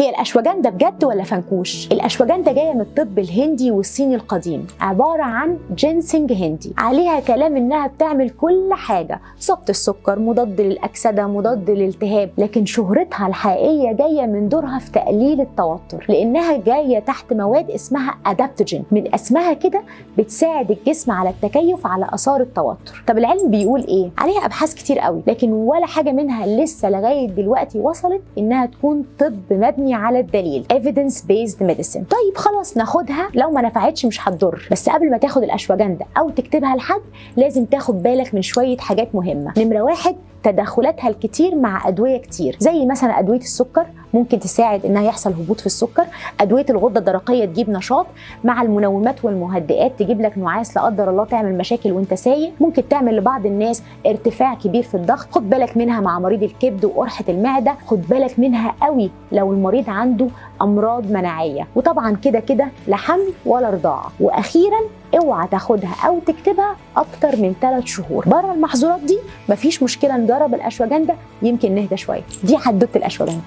هي الاشواجندا بجد ولا فنكوش؟ الاشواجندا جايه من الطب الهندي والصيني القديم، عباره عن جينسنج هندي، عليها كلام انها بتعمل كل حاجه، ضبط السكر، مضاد للاكسده، مضاد للالتهاب، لكن شهرتها الحقيقيه جايه من دورها في تقليل التوتر، لانها جايه تحت مواد اسمها ادابتوجين، من اسمها كده بتساعد الجسم على التكيف على اثار التوتر. طب العلم بيقول ايه؟ عليها ابحاث كتير قوي، لكن ولا حاجه منها لسه لغايه دلوقتي وصلت انها تكون طب مبني على الدليل evidence based medicine. طيب خلاص ناخدها، لو ما نفعتش مش هتضر، بس قبل ما تاخد الاشواجندا او تكتبها لحد لازم تاخد بالك من شويه حاجات مهمه. نمره 1، تدخلاتها الكتير مع ادويه كتير، زي مثلا ادويه السكر ممكن تساعد انها يحصل هبوط في السكر، ادويه الغده الدرقيه تجيب نشاط، مع المنومات والمهدئات تجيب لك نعاس لا قدر الله تعمل مشاكل وانت سايق، ممكن تعمل لبعض الناس ارتفاع كبير في الضغط، خد بالك منها مع مريض الكبد وقرحه المعده، خد بالك منها قوي لو المريض عنده امراض مناعيه، وطبعا كده كده لا حمل ولا رضاعه. واخيرا اوعى تاخدها او تكتبها اكتر من 3 شهور. بره المحظورات دي مفيش مشكله نجرب الاشواجندا، يمكن نهدى شويه. دي حدوته الاشواجندا.